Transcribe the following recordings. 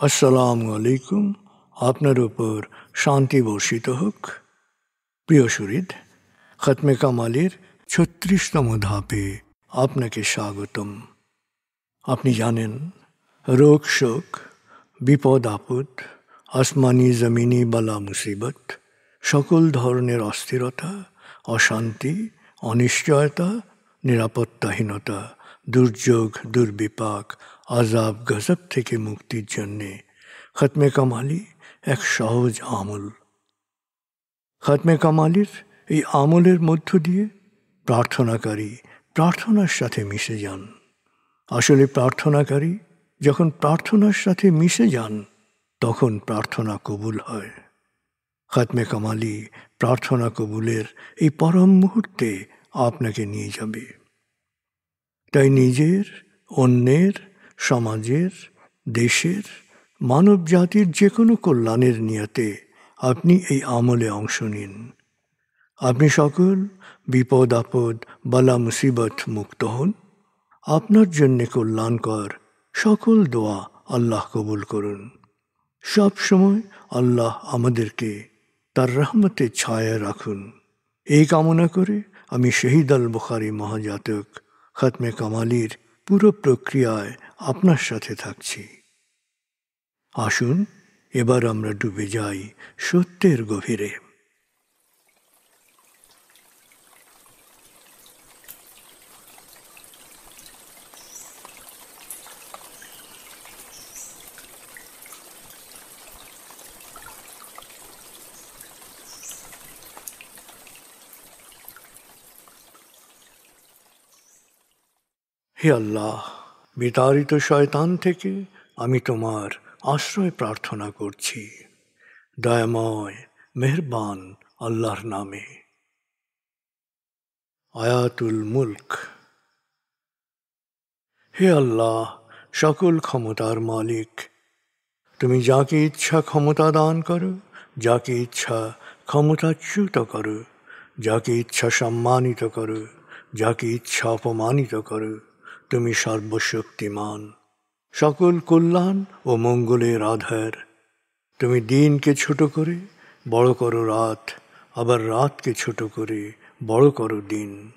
আসসালামু আলাইকুম। আপনার উপর শান্তি বর্ষিত হোক। প্রিয় শরীদ, খতমে কামালের ৩৬তম ধাপে আপনাকে স্বাগতম। আপনি জানেন, রোগ শোক, বিপদ আপদ, আসমানি জমিনি বালা মুসিবত, সকল ধরনের অস্থিরতা, অশান্তি, অনিশ্চয়তা, নিরাপত্তাহীনতা, দুর্যোগ, দুর্বিপাক, আজাব গজব থেকে মুক্তির জন্যে খতমে কামালি এক সহজ আমল। খতমে কামালির এই আমলের মধ্য দিয়ে প্রার্থনাকারী প্রার্থনার সাথে মিশে যান। আসলে প্রার্থনাকারী যখন প্রার্থনার সাথে মিশে যান, তখন প্রার্থনা কবুল হয়। খতমে কামালি প্রার্থনা কবুলের এই পরম মুহূর্তে আপনাকে নিয়ে যাবে। তাই নিজের, অন্যের, সমাজের, দেশের, মানব জাতির যে কোনো কল্যাণের নিয়তে আপনি এই আমলে অংশ নিন। আপনি সকল বিপদ আপদ, বালা মুসিবত মুক্ত হন। আপনার জন্যে কল্যাণকর সকল দোয়া আল্লাহ কবুল করুন। সব সময় আল্লাহ আমাদেরকে তার রহমতের ছায়ায় রাখুন। এই কামনা করে আমি শহীদ আল বুখারী মহাজাতক খতমে কামালির পুরো প্রক্রিয়ায় আপনার সাথে থাকছি। আসুন এবার আমরা ডুবে যাই সত্যের গভীরে। হে আল্লাহ, বিতাড়িত শয়তান থেকে আমি তোমার আশ্রয় প্রার্থনা করছি। দয়াময় মেহেরবান আল্লাহর নামে। আয়াতুল মুলক। হে আল্লাহ, সকল ক্ষমতার মালিক, তুমি যাকে ইচ্ছা ক্ষমতা দান করো, যাকে ইচ্ছা ক্ষমতাচ্যুত করো, যাকে ইচ্ছা সম্মানিত করো, যাকে ইচ্ছা অপমানিত করো। তুমি সর্বশক্তিমান, সকল কল্যাণ ও মঙ্গলের আধার। তুমি দিনকে ছোট করে বড় করো রাত, আবার রাতকে ছোট করে বড় করো দিন।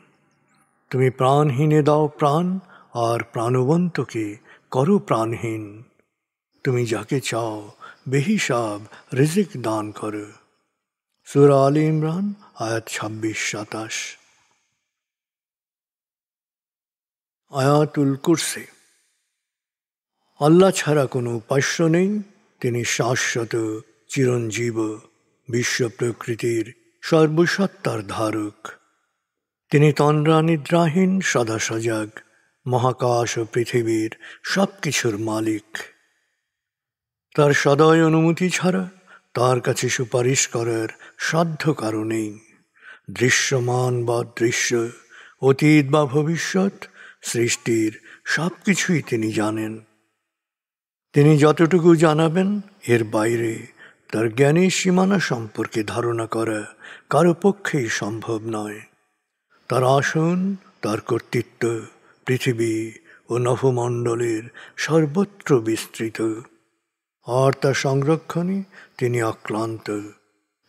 তুমি প্রাণহীনে দাও প্রাণ, আর প্রাণবন্তকে করো প্রাণহীন। তুমি যাকে চাও বেহিসাব রিজিক দান করো। সূরা আলে ইমরান আয়াত ২৬-২৭। আয়াতুল কুরসি। আল্লাহ ছাড়া কোনো উপাস্য নেই। তিনি শাশ্বত, চিরঞ্জীব, বিশ্ব প্রকৃতির সর্বসত্তার ধারক। তিনি তন্দ্রা নিদ্রাহীন, সদা সজাগ, মহাকাশ ও পৃথিবীর সব কিছুর মালিক। তার সদয় অনুমতি ছাড়া তার কাছে সুপারিশ করার সাধ্য কারো নেই। দৃশ্যমান বা দৃশ্য, অতীত বা ভবিষ্যৎ, সৃষ্টির সব কিছুই তিনি জানেন। তিনি যতটুকু জানাবেন, এর বাইরে তার জ্ঞানের সীমানা সম্পর্কে ধারণা করা কারো পক্ষেই সম্ভব নয়। তার আসন, তার কর্তৃত্ব পৃথিবী ও নভমণ্ডলের সর্বত্র বিস্তৃত, আর তার সংরক্ষণে তিনি অক্লান্ত।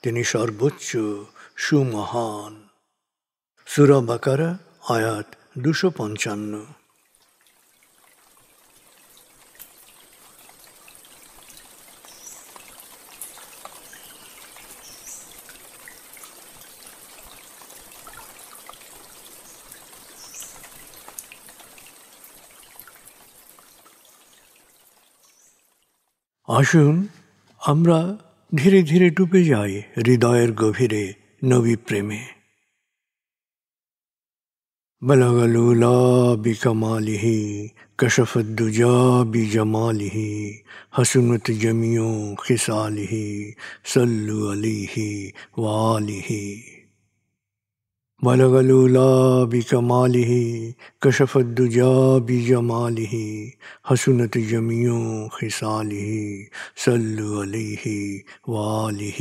তিনি সর্বোচ্চ, সুমহান। সূরা বাকারা আয়াত ২৫৫। আসুন আমরা ধীরে ধীরে ডুবে যাই হৃদয়ের গভীরে নবী প্রেমে। বলগল উলা বিকমালিহি, কশফত দুজা বিজমালিহি, হসনত জমিও খিসালিহি, সল্লু আলাইহি ওয়ালিহি। بلغ العلا بكماله كشف الدجى بجماله حسنت جميع خصاله صلوا عليه وآله।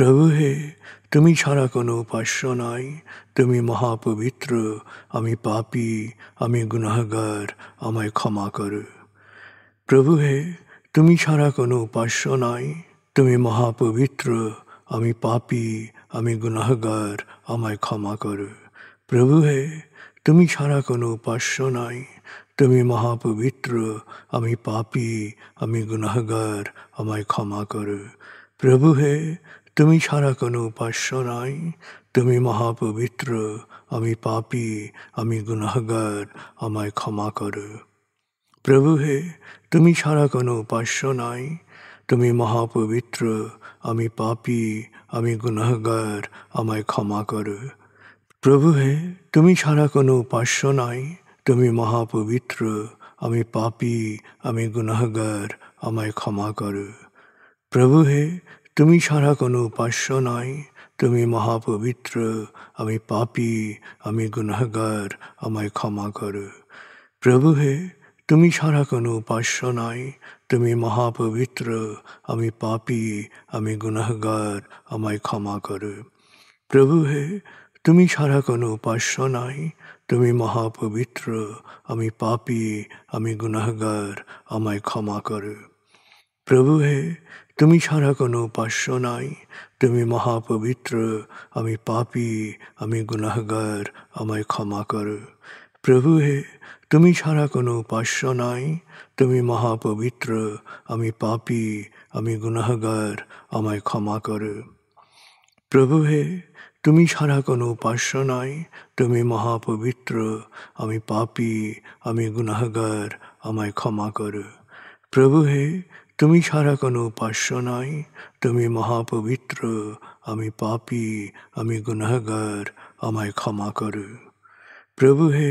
প্রভু হে, তুমি ছাড়া কোনো উপাস্য নাই, তুমি মহাপবিত্র, আমি পাপী, আমি গুনাহগার, আমায় ক্ষমা করো। প্রভু হে, তুমি ছাড়া কোনো উপাস্য নাই, তুমি মহাপবিত্র, আমি পাপী, আমি গুনাহগার, আমায় ক্ষমা করো। প্রভু হে, তুমি ছাড়া কোনো উপাস্য নাই, তুমি মহাপবিত্র, আমি পাপী, আমি গুনাহগার, আমায় ক্ষমা করো। প্রভু হে, তুমি ছাড়া কোনো উপাস্য নাই, তুমি মহাপবিত্র, আমি পাপী, আমি গুনাহগার, আমায় ক্ষমা করো। প্রভু হে, তুমি ছাড়া কোনো উপাস্য নাই, তুমি মহাপবিত্র, আমি পাপী, আমি গুনাহগার, আমায় ক্ষমা করো। প্রভু হে, তুমি ছাড়া কোনো উপাস্য নাই, তুমি মহাপবিত্র, আমি পাপী, আমি গুনাহগার, আমায় ক্ষমা করো। প্রভু হে, তুমি ছাড়া কোনো উপাস্য নাই, তুমি মহাপবিত্র, আমি পাপী, আমি গুনাহগার, আমায় ক্ষমা করো। প্রভু হে, তুমি ছাড়া কোনো উপাস্য নাই, তুমি মহাপবিত্র, আমি পাপী, আমি গুনাহগার, আমায় ক্ষমা করো। প্রভু হে, তুমি ছাড়া কোনো উপাস্য নাই, তুমি মহাপবিত্র, আমি পাপী, আমি গুনাহগার, আমায় ক্ষমা করো। প্রভু হে, তুমি ছাড়া কোনো উপাস্য নাই, তুমি মহাপবিত্র, আমি পাপী, আমি গুনাহগার, আমায় ক্ষমা করো। প্রভু হে, তুমি ছাড়া কোনো উপাস্য নাই, তুমি মহাপবিত্র, আমি পাপী, আমি গুনাহগার, আমায় ক্ষমা করো। প্রভু হে, তুমি ছাড়া কোনো উপাস্য নাই, তুমি মহাপবিত্র, আমি পাপী, আমি গুনাহগার, আমায় ক্ষমা করো। প্রভু হে, তুমি ছাড়া কোনো উপাস্য নাই, তুমি মহাপবিত্র, আমি পাপী, আমি গুনাহগার, আমায় ক্ষমা করো। প্রভু হে,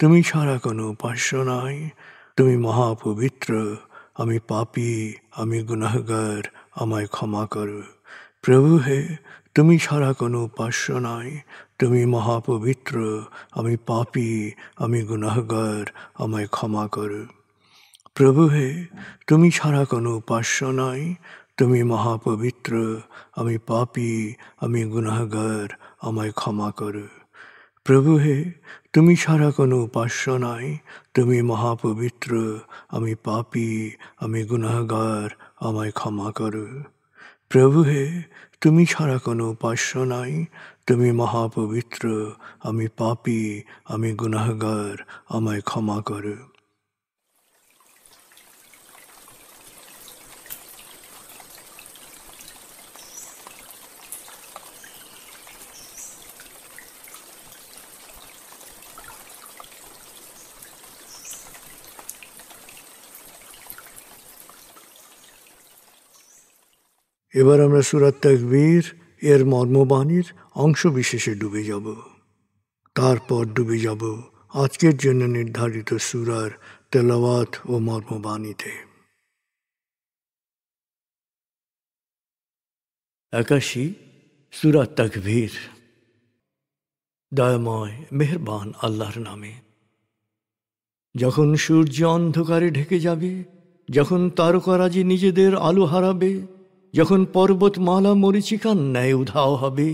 তুমি ছাড়া কোনো উপাস্য নাই, তুমি মহাপবিত্র, আমি পাপী, আমি গুনাহগার, আমায় ক্ষমা করো। প্রভু হে, তুমি ছাড়া কোনো উপাস্য নাই, তুমি মহাপবিত্র, আমি পাপী, আমি গুনাহগার, আমায় ক্ষমা করো। প্রভু হে, তুমি ছাড়া কোনো উপাস্য নাই, তুমি মহাপবিত্র, আমি পাপী, আমি গুনাহগার, আমায় ক্ষমা করো। প্রভু হে, তুমি ছাড়া কোনো উপাস্য নাই, তুমি মহাপবিত্র, আমি পাপী, আমি গুনাহগার, আমায় ক্ষমা করো। প্রভু হে, তুমি ছাড়া কোনো উপাস্য নাই, তুমি মহাপবিত্র, আমি পাপী, আমি গুনাহগার, আমায় ক্ষমা করো। এবার আমরা সূরা তাকবীর এর মর্মবাণীর অংশ বিশেষে ডুবে যাব। তারপর ডুবে যাব আজকের জন্য নির্ধারিত সূরার তেলাওয়াত ও মর্মবাণীতে। 81 সূরা তাকবীর। দয়াময় মেহেরবান আল্লাহর নামে। যখন সূর্য অন্ধকারে ঢেকে যাবে, যখন তারকারাজি নিজেদের আলো হারাবে, যখন পর্বতমালা মরীচিকার ন্যায় উধাও হবে,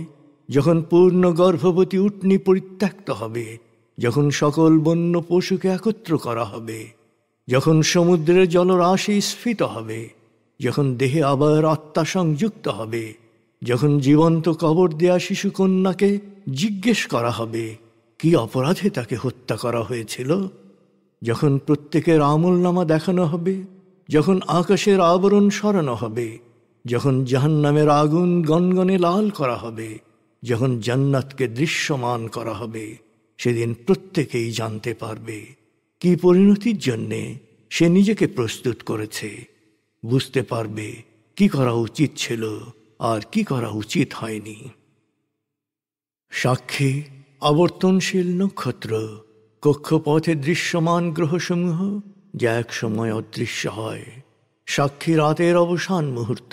যখন পূর্ণ গর্ভবতী উটনী পরিত্যক্ত হবে, যখন সকল বন্য পশুকে একত্র করা হবে, যখন সমুদ্রের জলরাশি স্ফীত হবে, যখন দেহে আবার আত্মা সংযুক্ত হবে, যখন জীবন্ত কবর দেয়া শিশুকন্যাকে জিজ্ঞেস করা হবে কি অপরাধে তাকে হত্যা করা হয়েছিল, যখন প্রত্যেকের আমলনামা দেখানো হবে, যখন আকাশের আবরণ সরানো হবে, যখন জাহান্নামের আগুন গনগনে লাল করা হবে, যখন জান্নাতকে দৃশ্যমান করা হবে, সেদিন প্রত্যেকেই জানতে পারবে কি পরিণতির জন্যে সে নিজেকে প্রস্তুত করেছে, বুঝতে পারবে কি করা উচিত ছিল আর কি করা উচিত হয়নি। সাক্ষী আবর্তনশীল নক্ষত্র, কক্ষপথে দৃশ্যমান গ্রহসমূহ যা এক সময় অদৃশ্য হয়, সাক্ষী রাতের অবসান মুহূর্ত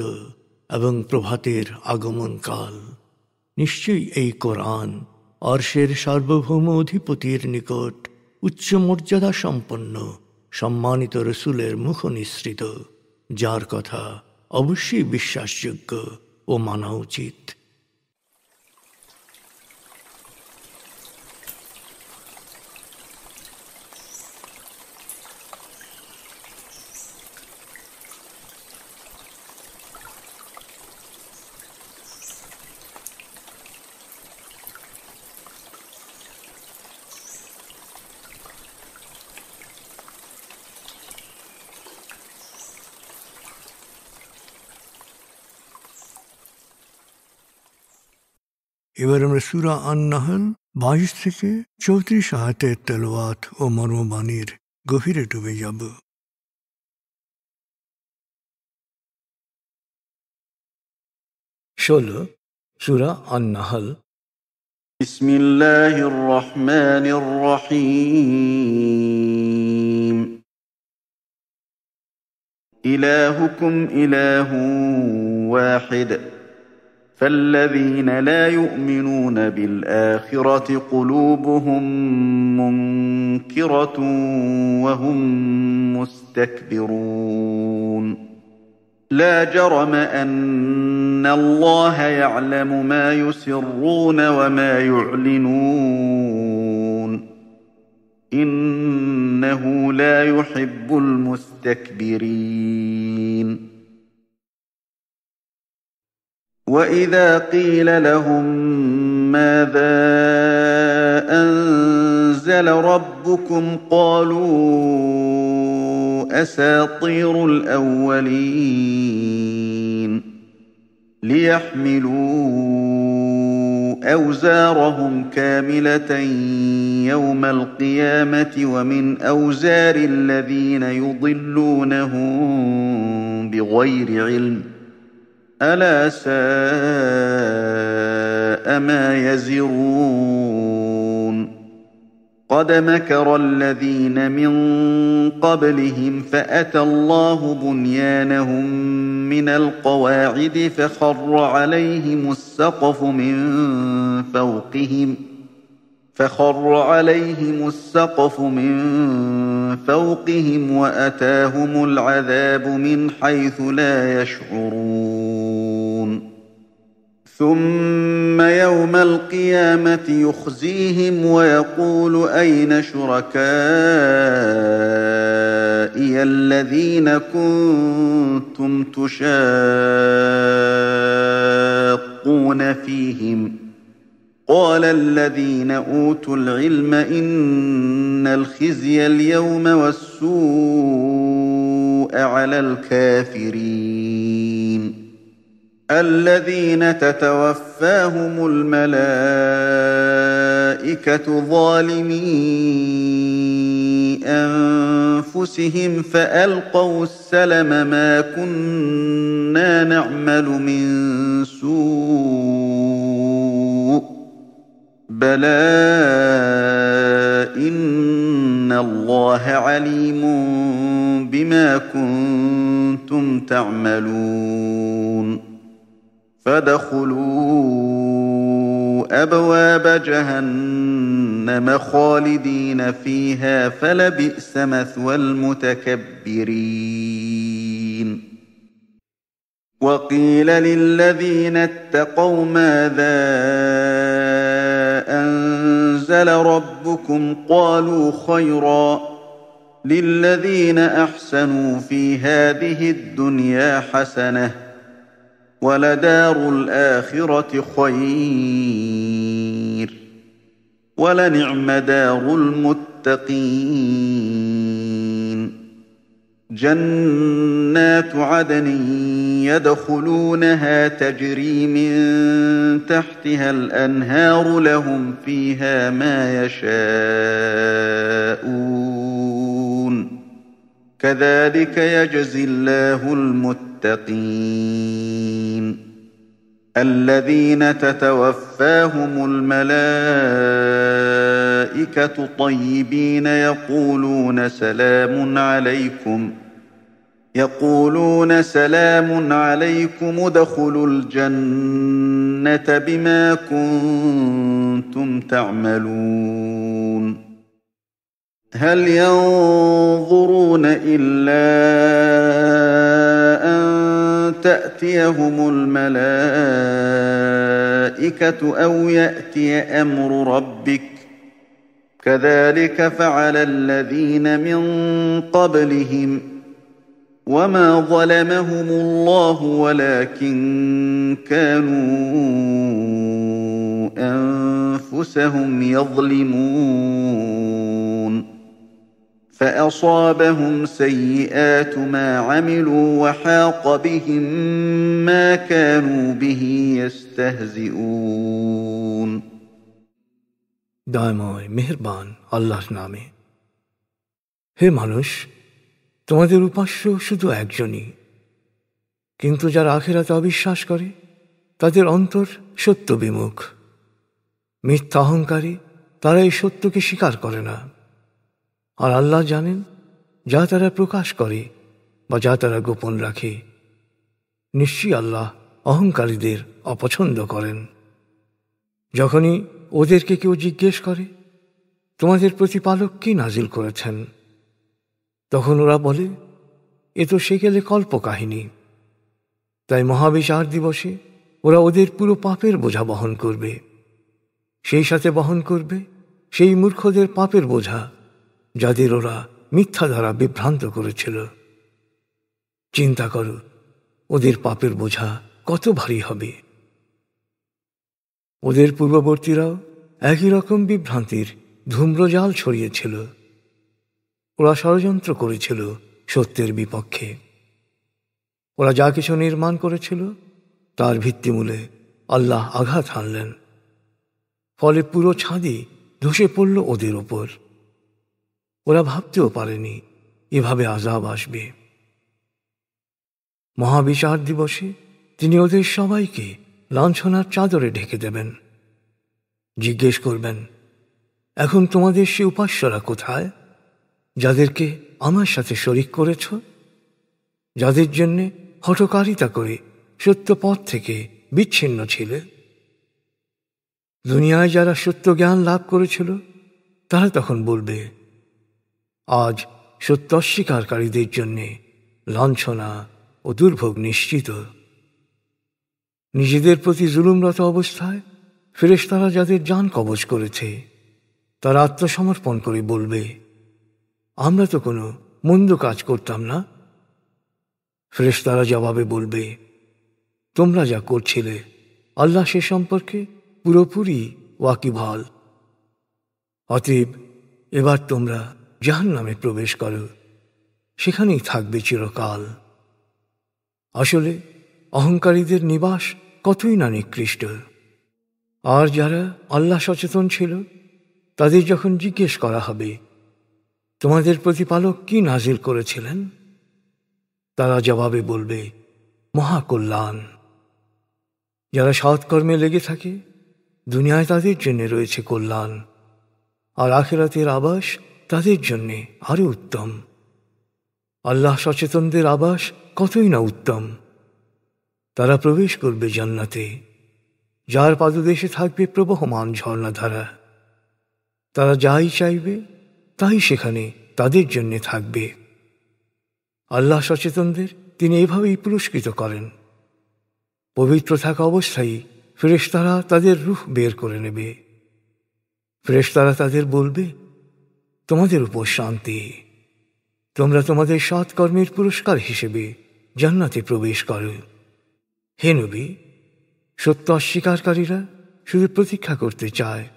এবং প্রভাতের আগমন কাল। নিশ্চয়ই এই কোরআন আরশের সার্বভৌম অধিপতির নিকট উচ্চ মর্যাদা সম্পন্ন সম্মানিত রসুলের মুখ নিঃসৃত, যার কথা অবশ্যই বিশ্বাসযোগ্য ও মানা উচিত। এবার আমরা সূরা আন-নাহল 22 থেকে 34 আয়াতের তেলাওয়াত ও মর্মবাণীর গভীরে ডুবে যাব। সূরা আন-নাহল। বিসমিল্লাহির রহমানির রহিম। ইলাহুকুম ইলাহুন ওয়াহিদ فالذين لا يؤمنون بالآخرة قلوبهم منكرة وهم مستكبرون لا جرم أن الله يعلم ما يسرون وما يعلنون إنه لا يحب المستكبرين وإذا قيل لهم ماذا أنزل ربكم قالوا أساطير الأولين ليحملوا أوزارهم كاملة يوم القيامة ومن أوزار الذين يضلونهم بغير علم ألا ساء ما يزرون قد مكر الذين من قبلهم فأتى الله بنيانهم من القواعد فخر عليهم السقف من فوقهم وأتاهم العذاب من حيث لا يشعرون ثم يوم القيامة يخزيهم ويقول أين شركائي الذين كنتم تشاقون فيهم قال الذين أوتوا العلم إن الخزي اليوم والسوء على الكافرين الذين تتوفاهم الملائكة ظالمي أنفسهم فألقوا السلم ما كنا نعمل من سوء بلى إن الله عليم بما كنتم تعملون فادخلوا أبواب جهنم خالدين فيها فلبئس مثوى المتكبرين وقيل للذين اتقوا ماذا أنزل ربكم قالوا خيرا للذين أحسنوا في هذه الدنيا حسنة ولدار الآخرة خير ولنعم دار المتقين جنات عدن يدخلونها تجري من تحتها الأنهار لهم فيها ما يشاءون كذلك يجزي الله المتقين الذين تتوفاهم الملائكة طيبين يقولون سلام عليكم ادخلوا الجنة بما كنتم تعملون هل ينظرون إلا أن تأتيهم الملائكة أو يأتي أمر ربك كذلك فعل الذين من قبلهم وما ظلمهم الله ولكن كانوا أنفسهم يظلمون فأصابهم سيئات ما عملوا وحاق بهم ما كانوا به يستهزئون দয়াময় মেহেরবান আল্লাহর নামে। হে মানুষ, তোমাদের উপাস্য শুধু একজনই, কিন্তু যারা আখিরাতে অবিশ্বাস করে তাদের অন্তর সত্য বিমুখ। মিথ্যা অহংকারী তারা এই সত্যকে স্বীকার করে না। আর আল্লাহ জানেন যা তারা প্রকাশ করে বা যা তারা গোপন রাখে। নিশ্চয়ই আল্লাহ অহংকারীদের অপছন্দ করেন। যখনই ওদেরকে কেউ জিজ্ঞেস করে তোমাদের প্রতিপালক কি নাজিল করেছেন, তখন ওরা বলে এ তো সেকেলে কল্পকাহিনী। তাই মহাবিচার দিবসে ওরা ওদের পুরো পাপের বোঝা বহন করবে। সেই সাথে বহন করবে সেই মূর্খদের পাপের বোঝা যাদের ওরা মিথ্যা দ্বারা বিভ্রান্ত করেছিল। চিন্তা করো ওদের পাপের বোঝা কত ভারী হবে। ওদের পূর্ববর্তীরাও একই রকম বিভ্রান্তির ধূম্রজাল ছড়িয়েছিল। ওরা ষড়যন্ত্র করেছিল সত্যের বিপক্ষে। ওরা যা কিছু নির্মাণ করেছিল তার ভিত্তিমূলে আল্লাহ আঘাত হানলেন। ফলে পুরো ছাদই ধসে পড়ল ওদের ওপর। ওরা ভাবতেও পারেনি এভাবে আযাব আসবে। মহাবিচার দিবসে তিনি ওদের সবাইকে লাঞ্ছনার চাদরে ঢেকে দেবেন। জিজ্ঞেস করবেন, এখন তোমাদের সে উপাস্যরা কোথায় যাদেরকে আমার সাথে শরিক করেছ, যাদের জন্যে হঠকারিতা করে সত্য পথ থেকে বিচ্ছিন্ন ছিলে? দুনিয়ায় যারা সত্য জ্ঞান লাভ করেছিল তারা তখন বলবে, আজ সত্য অস্বীকারীদের জন্যে লাঞ্ছনা ও দুর্ভোগ নিশ্চিত। নিজেদের প্রতি জুলুমরত অবস্থায় ফেরেশতারা যাদের জান কবজ করেছে তারা আত্মসমর্পণ করে বলবে, আমরা তো কোনো মন্দ কাজ করতাম না। ফেরেশতারা জবাবে বলবে, তোমরা যা করছিলে আল্লাহ সে সম্পর্কে পুরোপুরি ওয়াকিবহাল। অতএব এবার তোমরা জাহান্নামে প্রবেশ করো, সেখানেই থাকবে চিরকাল। আসলে অহংকারীদের নিবাস কতই না নিকৃষ্ট। আর যারা আল্লাহ সচেতন ছিল তাদের যখন জিজ্ঞেস করা হবে তোমাদের প্রতিপালক কি নাজিল করেছিলেন, তারা জবাবে বলবে, মহাকল্যাণ। যারা সৎকর্মে লেগে থাকে দুনিয়ায় তাদের জন্য রয়েছে কল্যাণ, আর আখিরাতের আবাস তাদের জন্যে আরো উত্তম। আল্লাহ সচেতনদের আবাস কতই না উত্তম। তারা প্রবেশ করবে জান্নাতে, যার পাদদেশে থাকবে প্রবহমান ঝর্ণাধারা। তারা যাই চাইবে তাই সেখানে তাদের জন্যে থাকবে। আল্লাহ সচেতনদের তিনি এভাবেই পুরস্কৃত করেন। পবিত্র থাকা অবস্থায় ফেরেশতারা তাদের রূহ বের করে নেবে। ফেরেশতারা তাদের বলবে, তোমাদের উপর শান্তি, তোমরা তোমাদের সৎকর্মের পুরস্কার হিসেবে জান্নাতে প্রবেশ করো। হে নবী, সত্য অস্বীকারীরা শুধু প্রতীক্ষা করতে চায়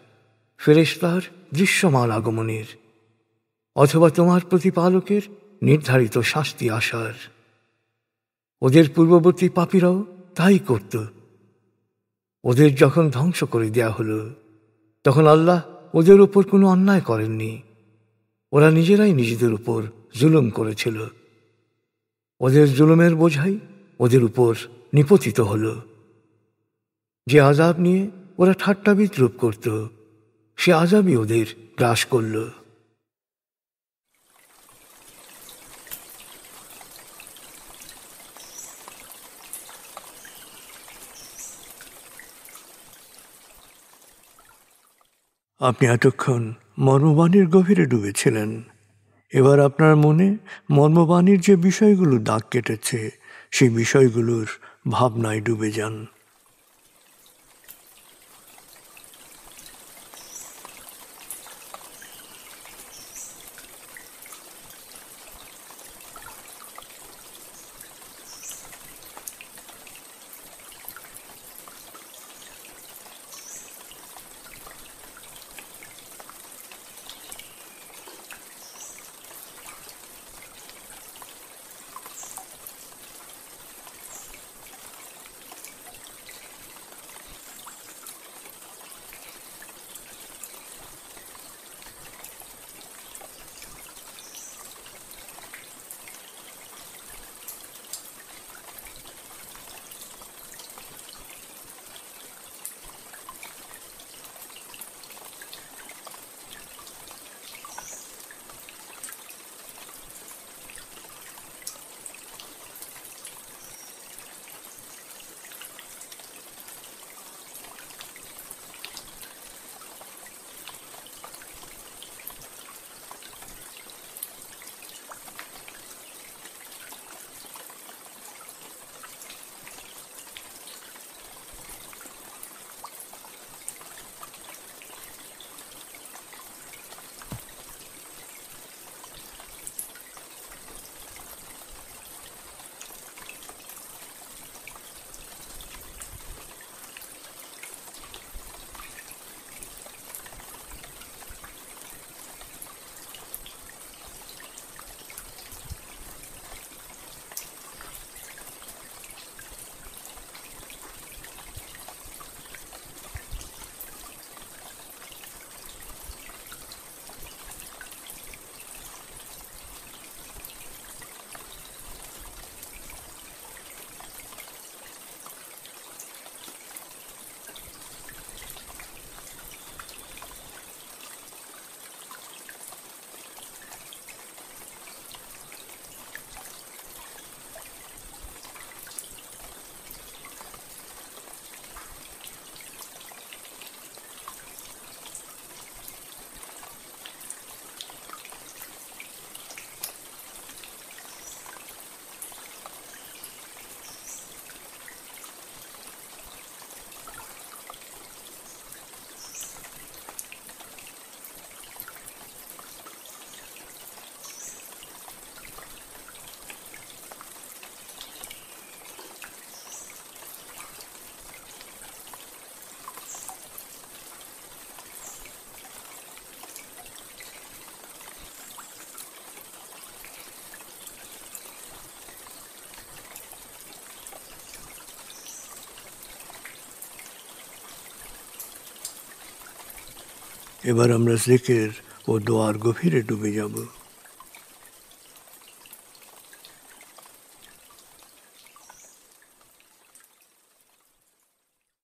ফেরেশতার দৃশ্যমান আগমনের অথবা তোমার প্রতিপালকের নির্ধারিত শাস্তি আসার। ওদের পূর্ববর্তী পাপীরাও তাই করত। ওদের যখন ধ্বংস করে দেয়া হলো তখন আল্লাহ ওদের উপর কোনো অন্যায় করেননি। ওরা নিজেরাই নিজেদের উপর জুলুম করেছিল। ওদের জুলুমের বোঝাই ওদের উপর নিপতিত হল। যে আযাব নিয়ে ওরা ঠাট্টা বিদ্রূপ করত সে আযাবই ওদের গ্রাস করল। আপনি এতক্ষণ মর্মবাণীর গভীরে ডুবেছিলেন। এবার আপনার মনে মর্মবাণীর যে বিষয়গুলো দাগ কেটেছে সেই বিষয়গুলোর ভাবনায় ডুবে যান। এবার আমরা জিকির ও দোয়ার গভীরে ডুবে যাব।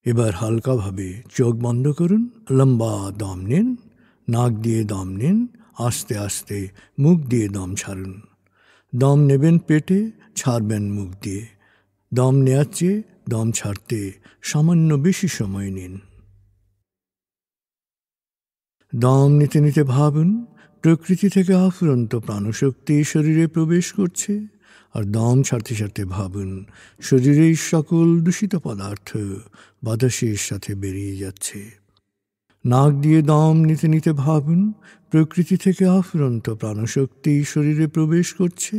এবার হালকাভাবে চোখ বন্ধ করুন, লম্বা দম নিন, নাক দিয়ে দম নিন, আস্তে আস্তে মুখ দিয়ে দম ছাড়ুন। দম নেবেন পেটে, ছাড়বেন মুখ দিয়ে। দম নেওয়ার চেয়ে দম ছাড়তে সামান্য বেশি সময় নিন। দম নিতে নিতে ভাবুন প্রকৃতি থেকে অফুরন্ত প্রাণশক্তি শরীরে প্রবেশ করছে, আর দম ছাড়তে ছাড়তে ভাবুন শরীরের সকল দূষিত পদার্থ বাতাসের সাথে বেরিয়ে যাচ্ছে। নাক দিয়ে দম নিতে নিতে ভাবুন প্রকৃতি থেকে অফুরন্ত প্রাণশক্তি শরীরে প্রবেশ করছে,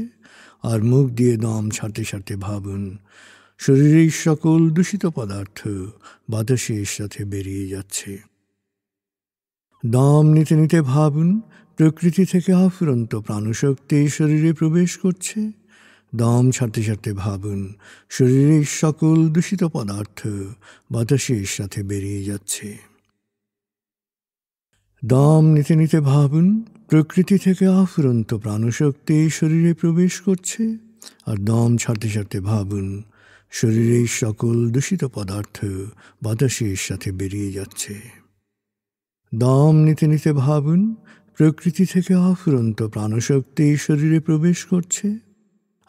আর মুখ দিয়ে দম ছাড়তে ছাড়তে ভাবুন শরীরের সকল দূষিত পদার্থ বাতাসের সাথে বেরিয়ে যাচ্ছে। দম নিতে নিতে ভাবুন প্রকৃতি থেকে অফুরন্ত প্রাণশক্তি শরীরে প্রবেশ করছে। দম ছাড়তে ছাড়তে ভাবুন শরীরের সকল দূষিত পদার্থ বাতাসের সাথে বেরিয়ে যাচ্ছে। দম নিতে নিতে ভাবুন প্রকৃতি থেকে অফুরন্ত প্রাণশক্তি শরীরে প্রবেশ করছে, আর দম ছাড়তে ছাড়তে ভাবুন শরীরের সকল দূষিত পদার্থ বাতাসের সাথে বেরিয়ে যাচ্ছে। দম নিতে নিতে ভাবুন প্রকৃতি থেকে অফুরন্ত প্রাণশক্তি শরীরে প্রবেশ করছে,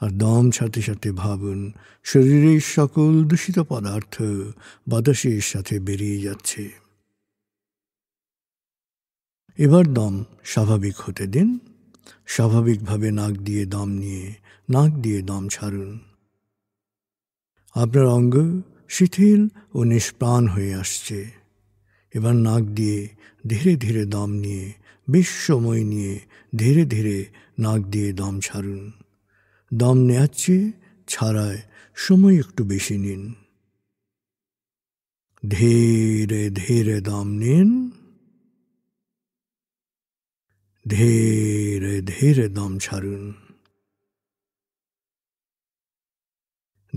আর দম ছাড়তে ছাড়তে ভাবুন শরীরের সকল দূষিত পদার্থ বাতাসের সাথে বেরিয়ে যাচ্ছে। এবার দম স্বাভাবিক হতে দিন। স্বাভাবিকভাবে নাক দিয়ে দম নিয়ে নাক দিয়ে দম ছাড়ুন। আপনার অঙ্গ শিথিল ও নিষ্প্রাণ হয়ে আসছে। এবার নাক দিয়ে ধীরে ধীরে দম নিয়ে, বেশ সময় নিয়ে ধীরে ধীরে নাক দিয়ে দম ছাড়ুন। দম নেওয়ার চেয়ে ছাড়ায় সময় একটু বেশি নিন। ধীরে ধীরে দম নিন, ধীরে ধীরে দম ছাড়ুন।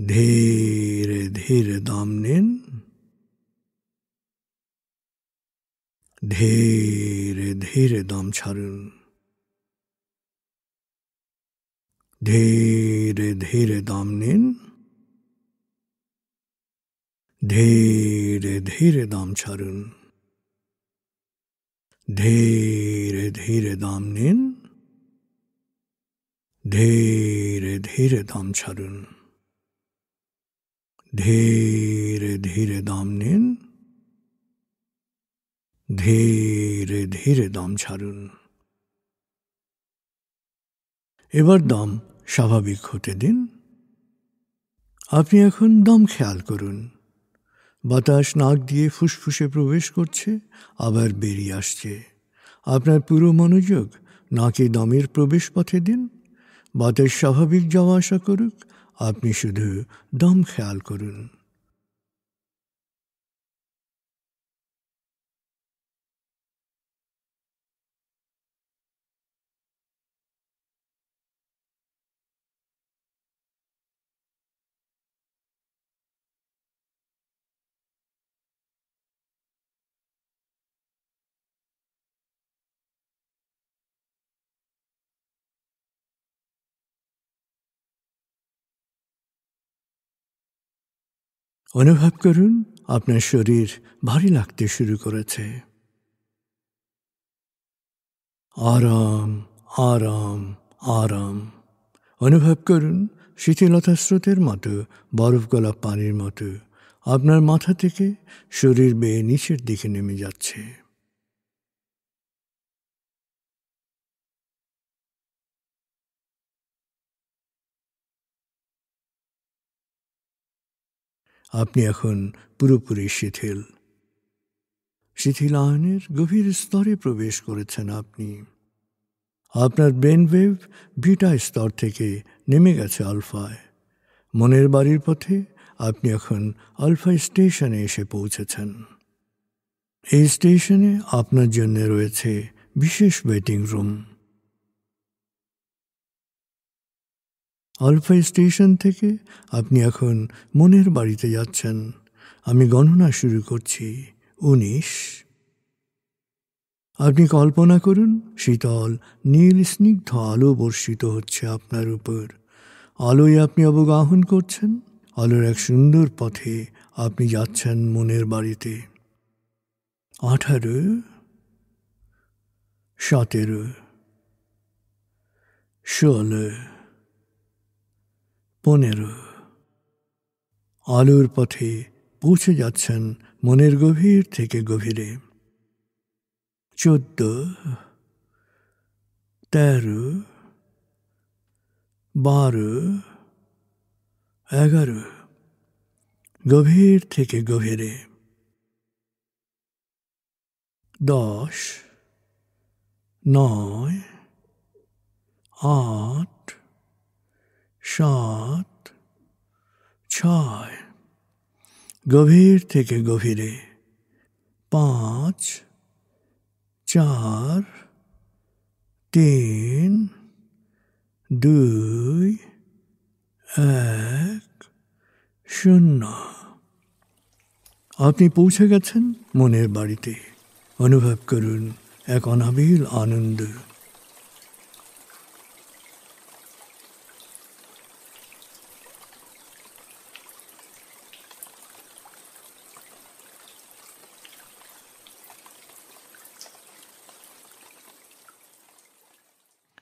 ধীরে ধীরে দম নিন, ধীরে ধীরে দম ছাড়ুন। ধীরে ধীরে দম নিন, ধীরে ধীরে দম ছাড়ুন। ধীরে ধীরে দম নিন, ধীরে ধীরে দম ছাড়ুন। ধীরে ধীরে দম নিন, ধীরে ধীরে দম ছাড়ুন। এবার দম স্বাভাবিক হতে দিন। আপনি এখন দম খেয়াল করুন। বাতাস নাক দিয়ে ফুসফুসে প্রবেশ করছে, আবার বেরিয়ে আসছে। আপনার পুরো মনোযোগ নাকে দমের প্রবেশ পথে দিন। বাতাস স্বাভাবিক যাওয়া আসা করুক, আপনি শুধু দম খেয়াল করুন। অনুভব করুন আপনার শরীর ভারী লাগতে শুরু করেছে। আরাম, আরাম, আরাম। অনুভব করুন শীতলতা স্রোতের মতো, বরফ গলা পানির মতো আপনার মাথা থেকে শরীর বেয়ে নিচের দিকে নেমে যাচ্ছে। আপনি এখন পুরোপুরি শিথিল। শিথিলায়নের গভীর স্তরে প্রবেশ করেছেন আপনি। আপনার ব্রেন ওয়েভ বিটা স্তর থেকে নেমে গেছে আলফায়। মনের বাড়ির পথে আপনি এখন আলফা স্টেশনে এসে পৌঁছেছেন। এই স্টেশনে আপনার জন্য রয়েছে বিশেষ ওয়েটিং রুম। আলফা স্টেশন থেকে আপনি এখন মনের বাড়িতে যাচ্ছেন। আমি গণনা শুরু করছি। 19। আপনি কল্পনা করুন শীতল নীল স্নিগ্ধ আলো বর্ষিত হচ্ছে আপনার উপর। আলোয় আপনি অবগাহন করছেন। আলোর এক সুন্দর পথে আপনি যাচ্ছেন মনের বাড়িতে। 18, 17, 16, 15। আলোর পথে পৌঁছে যাচ্ছেন মনের গভীর থেকে গভীরে। 14, 13, 12, 11। গভীর থেকে গভীরে। 10, 9, 8, 7, 6। গভীর থেকে গভীরে। 5, 4, 3, 2, 1, 0। আপনি পৌঁছে গেছেন মনের বাড়িতে। অনুভব করুন এক অনাবিল আনন্দ।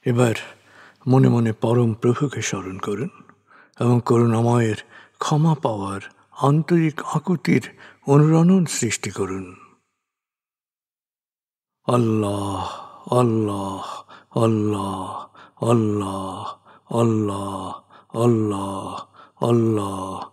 এবার মনে মনে পরম প্রভুকে স্মরণ করুন এবং করুণাময়ের ক্ষমা পাওয়ার আন্তরিক আকুতির অনুরণন সৃষ্টি করুন। আল্লাহ, আল্লাহ, আল্লাহ, আল্লাহ, আল্লাহ, আল্লাহ, আল্লাহ,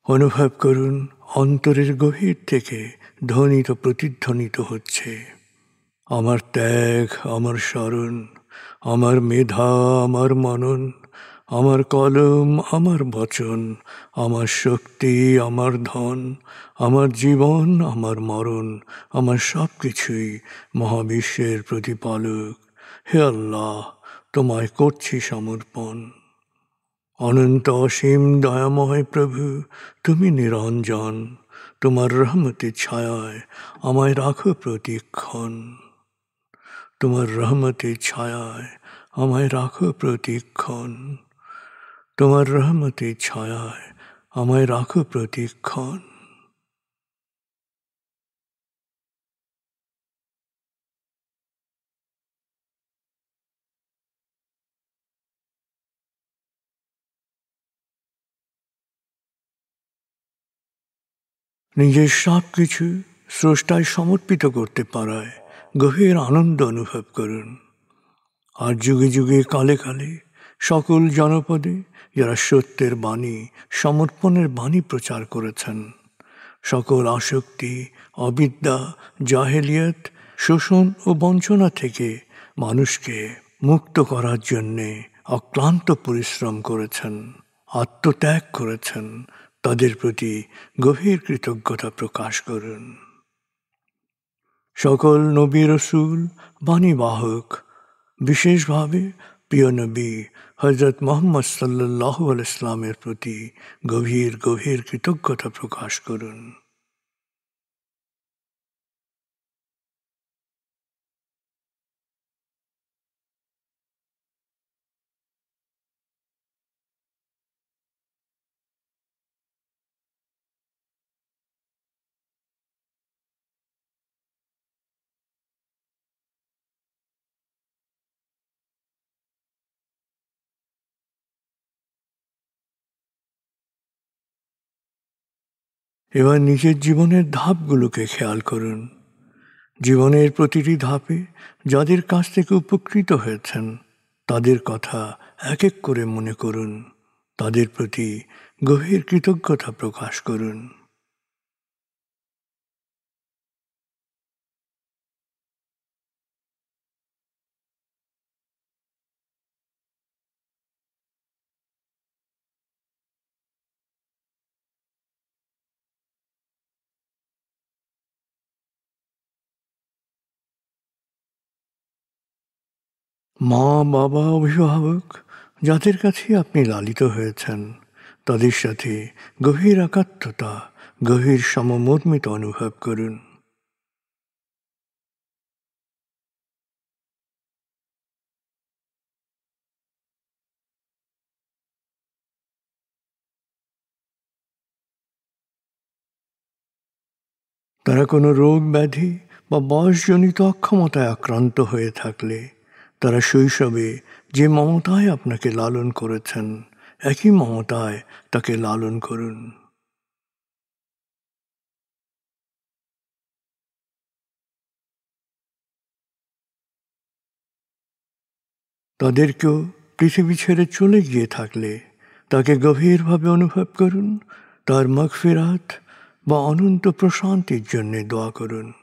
অনুভব করুন অন্তরের গভীর থেকে ধ্বনিত প্রতিধ্বনিত হচ্ছে, আমার ত্যাগ, আমার স্মরণ, আমার মেধা, আমার মনন, আমার কলম, আমার বচন, আমার শক্তি, আমার ধন, আমার জীবন, আমার মরণ, আমার সব কিছুই মহাবিশ্বের প্রতিপালক। হে আল্লাহ, তোমায় করছি সমর্পণ। অনন্ত অসীম দয়াময় প্রভু, তুমি নিরঞ্জন, তোমার রহমতের ছায়ায় আমায় রাখো প্রতিক্ষণ। তোমার রহমতের ছায়ায় আমায় রাখো প্রতিক্ষণ। তোমার রহমতের ছায়ায় আমায় রাখো প্রতিক্ষণ। নিজের সব কিছু স্রষ্টায় সমর্পিত করতে পারায় গভীর আনন্দ অনুভব করুন। আর যুগে যুগে কালে কালে সকল জনপদে যারা সত্যের বাণী, সমর্পণের বাণী প্রচার করেছেন, সকল আসক্তি, অবিদ্যা, জাহেলিয়ত, শোষণ ও বঞ্চনা থেকে মানুষকে মুক্ত করার জন্যে অক্লান্ত পরিশ্রম করেছেন, আত্মত্যাগ করেছেন, তাদের প্রতি গভীর কৃতজ্ঞতা প্রকাশ করুন। সকল নবী রসুল, বাণীবাহক, বিশেষভাবে প্রিয় নবী হযরত মুহাম্মদ সাল্লাল্লাহু আলাইহি ওয়াসাল্লামের প্রতি গভীর গভীর কৃতজ্ঞতা প্রকাশ করুন। এবার নিজের জীবনের ধাপগুলোকে খেয়াল করুন। জীবনের প্রতিটি ধাপে যাদের কাছ থেকে উপকৃত হয়েছেন তাদের কথা এক এক করে মনে করুন, তাদের প্রতি গভীর কৃতজ্ঞতা প্রকাশ করুন। মা, বাবা, অভিভাবক যাদের কাছে আপনি লালিত হয়েছেন তাদের সাথে গভীর একাত্মতা, গভীর সমমর্মিত অনুভব করুন। তারা কোনো রোগ ব্যাধি বা বয়সজনিত অক্ষমতায় আক্রান্ত হয়ে থাকলে, তারা শৈশবে যে মমতায় আপনাকে লালন করেছেন একই মমতায় তাকে লালন করুন। তাদেরকেও পৃথিবী ছেড়ে চলে গিয়ে থাকলে তাকে গভীরভাবে অনুভব করুন, তার মাগফিরাত বা অনন্ত প্রশান্তির জন্য দোয়া করুন।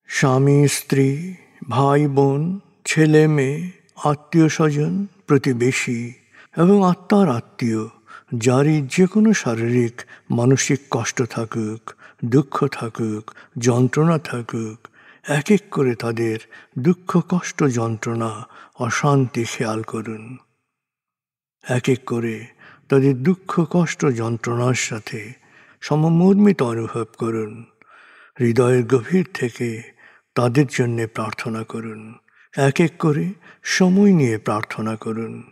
স্বামী, স্ত্রী, ভাই, বোন, ছেলে, মেয়ে, আত্মীয় স্বজন, প্রতিবেশী এবং আত্মার আত্মীয় যারই যে কোনো শারীরিক মানসিক কষ্ট থাকুক, দুঃখ থাকুক, যন্ত্রণা থাকুক, এক এক করে তাদের দুঃখ, কষ্ট, যন্ত্রণা, অশান্তি খেয়াল করুন। এক এক করে তাদের দুঃখ, কষ্ট, যন্ত্রণার সাথে সমমর্মিত অনুভব করুন। হৃদয়ের গভীর থেকে তাদের জন্যে প্রার্থনা করুন। এক এক করে সময় নিয়ে প্রার্থনা করুন।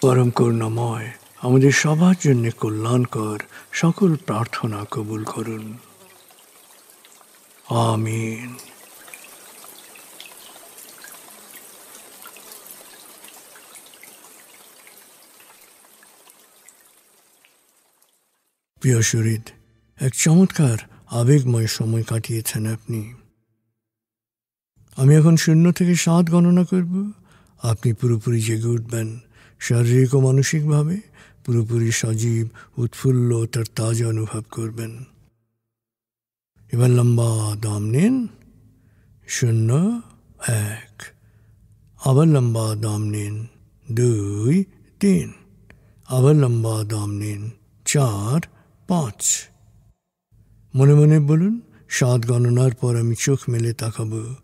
পরম করুণাময় আমাদের সবার জন্য কল্যাণকর সকল প্রার্থনা কবুল করুন। আমিন। প্রিয় শরীদ, এক চমৎকার আবেগময় সময় কাটিয়েছেন আপনি। আমি এখন 0 থেকে 7 গণনা করব। আপনি পুরোপুরি জেগে উঠবেন, শারীরিক ও মানসিকভাবে পুরোপুরি সজীব, উৎফুল্ল, তার তাজা অনুভব করবেন। এবার লম্বা দম নিন। 0, 1। আবার লম্বা দম নিন। 2, 3। আবার লম্বা দম নিন। 4, 5। মনে মনে বলুন, 7 গণনার পর আমি চোখ মেলে তাকাবো।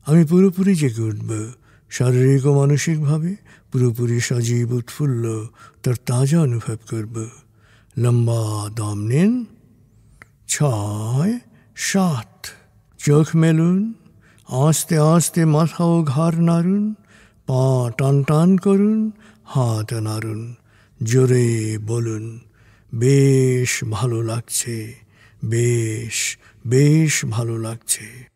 আমি পুরোপুরি জেগে উঠব, শারীরিক ও মানসিকভাবে পুরোপুরি সজীব, উৎফুল্ল, তার তাজা অনুভব করব। লম্বা দম নিন। 6, 7। চোখ মেলুন। আস্তে আস্তে মাথা ও ঘাড় নাড়ুন। পা টান টান করুন। হাত নাড়ুন। জোরে বলুন, বেশ ভালো লাগছে, বেশ বেশ ভালো লাগছে।